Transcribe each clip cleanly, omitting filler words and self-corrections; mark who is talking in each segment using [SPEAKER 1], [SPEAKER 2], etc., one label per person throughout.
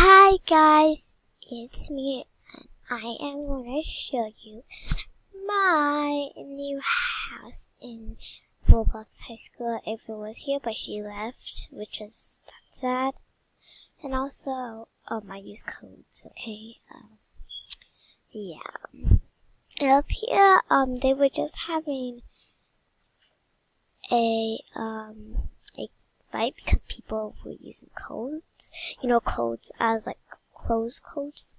[SPEAKER 1] Hi guys, it's me and I am going to show you my new house in Roblox High School. April was here but she left, which is sad. And also, I use codes, okay? Yeah. And up here, they were just having a fight because people were using codes. You know, codes as like closed codes.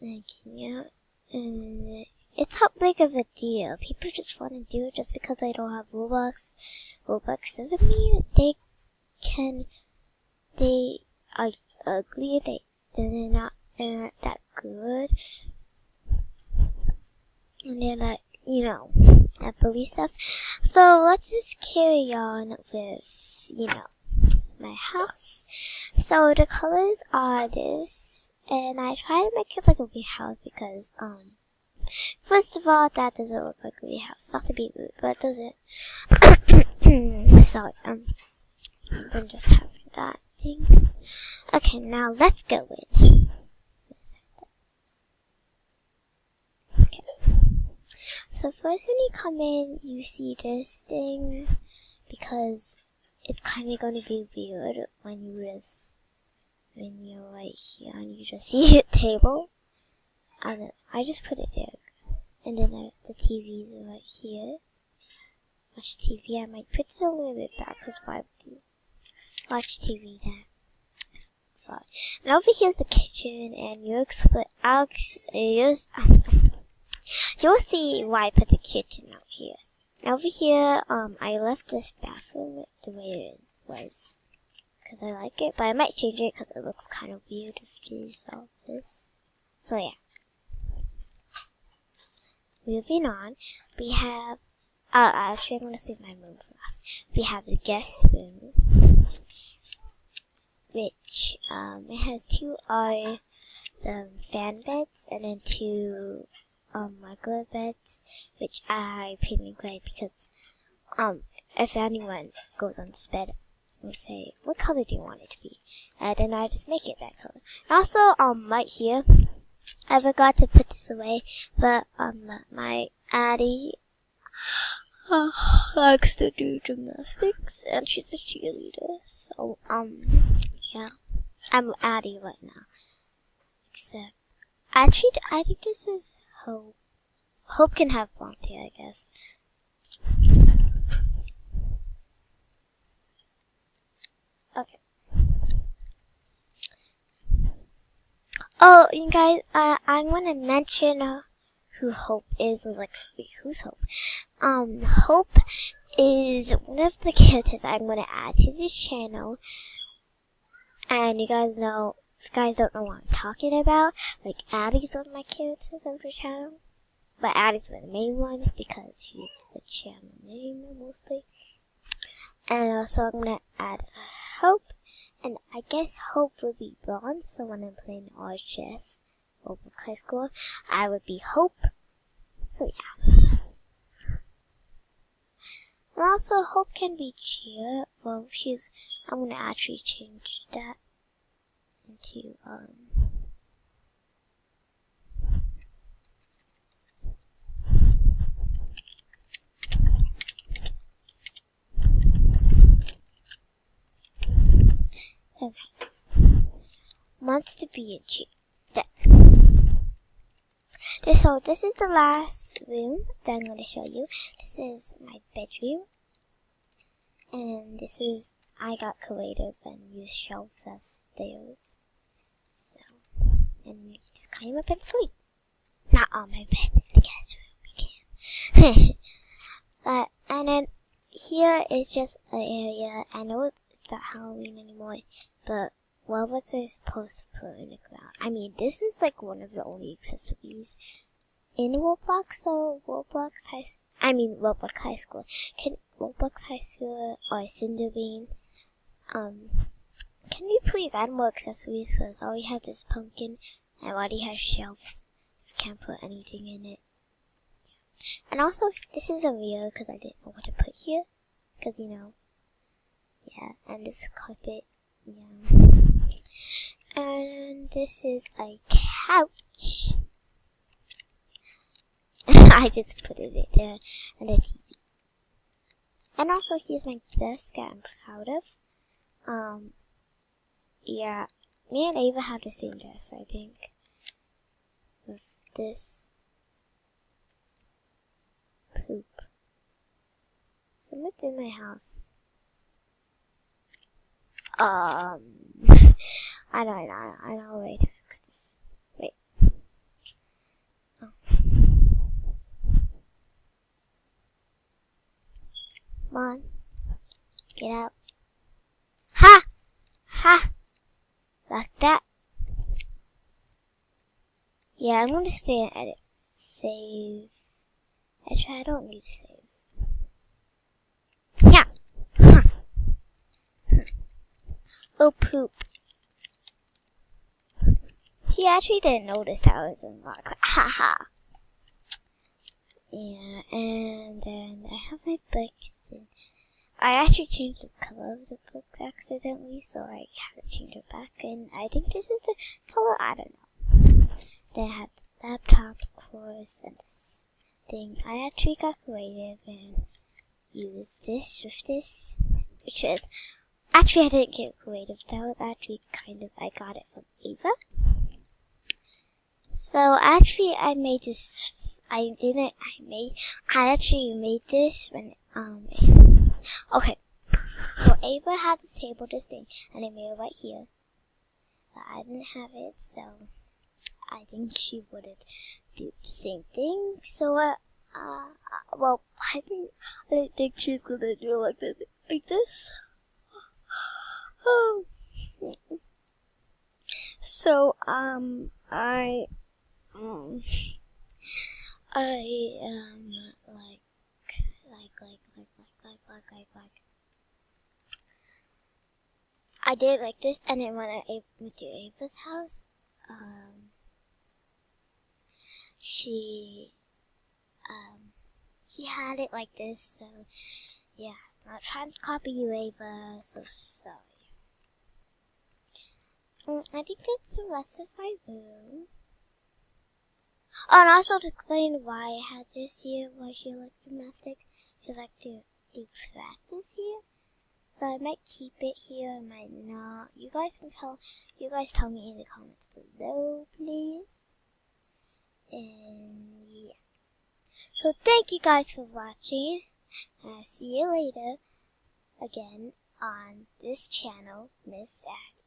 [SPEAKER 1] Like, yeah. And it's not big of a deal. People just want to do it just because they don't have Roblox. Roblox doesn't mean they are ugly. They're not that good. And they're like, you know, that bully stuff. So let's just carry on with, you know, my house. So the colors are this, and I try to make it like a wee house because, first of all, that doesn't look like a wee house. Not to be rude, but it doesn't. Sorry, I'm just having that thing. Okay, now let's go in. Okay. So first when you come in, you see this thing, because it's kind of going to be weird when you're right here and you just see a table. And I just put it there. And then the TV's right here. Watch TV. I might put this a little bit back, because why would you watch TV then? And over here's the kitchen, and you'll see why I put the kitchen out here. And over here, I left this bathroom the way it was, because I like it, but I might change it because it looks kind of weird if you saw this. So yeah. Moving on, we have, actually I'm going to save my room for last. We have the guest room, which, it has two fan beds, and then two regular beds, which I painted gray because if anyone goes on this bed and say, what color do you want it to be? And then I just make it that color. And also, right here, I forgot to put this away, but my Addie likes to do gymnastics, and she's a cheerleader. So yeah, I'm Addie right now. Except, actually, I think this is Hope. Hope can have blonde hair, I guess. Okay. Oh, you guys, I'm gonna mention who Hope is. Like, wait, who's Hope? Hope is one of the characters I'm gonna add to this channel. And you guys know, if you guys don't know what I'm talking about, like, Addie's one of my characters on the channel. But Addie's the main one because she's the channel name mostly. And also I'm gonna add Hope. And I guess Hope would be blonde, so when I'm playing RHS over high school, I would be Hope. So yeah. And also Hope can be Cheer. Well, I'm gonna actually change that into okay. Wants to be a Cheer. So this is the last room that I'm going to show you. This is my bedroom. And this is, I got creative and used shelves as stairs. So, and you just climb up and sleep. Not on my bed, the guest room, you can. And then here is just an area. I know it's not Halloween anymore, but what was I supposed to put in the ground? I mean, this is like one of the only accessories in Roblox, so Roblox High School. Can Roblox High School or Cinderbean, can you please add more accessories? Because all we have is pumpkin, and already has shelves. You can't put anything in it. And also, this is a mirror because I didn't know what to put here. Because, you know, yeah, and this carpet, yeah. And this is a couch. I just put it in there, and a TV. And also, here's my desk that I'm proud of. Yeah, me and Ava have the same desk, I think. With this poop. Someone's in my house. I don't know. I know a way to fix this. Wait. Oh. Come on. Get out. Ha! Ha! Like that. Yeah, I'm gonna stay and edit. Save. Actually, I don't need to save. Yeah! Huh. Oh, poop. He actually didn't notice that I was in Roblox. Ha ha! Yeah, and then I have my books. And I actually changed the color of the books accidentally, so I had to change it back. And I think this is the color. I don't know. Then I have the laptop, of course, and this thing. I actually got creative and used this with this, which is actually I didn't get creative. That was actually I got it from Ava. So actually I made this. I actually made this when, okay. So Ava had this table, this thing, and I made it right here. But I didn't have it, so I think she wouldn't do the same thing. So, well, I didn't think she's gonna do it like this. So, I did it like this, and then when I went to Ava's house, she had it like this, so, yeah, I'm not trying to copy you, Ava, so sorry. I think that's the rest of my room. Oh, and also to explain why I had this here, why she liked gymnastics, she like to do practice here. So I might keep it here, I might not. You guys tell me in the comments below, please. And yeah. So thank you guys for watching. And I'll see you later again on this channel, Miss Act.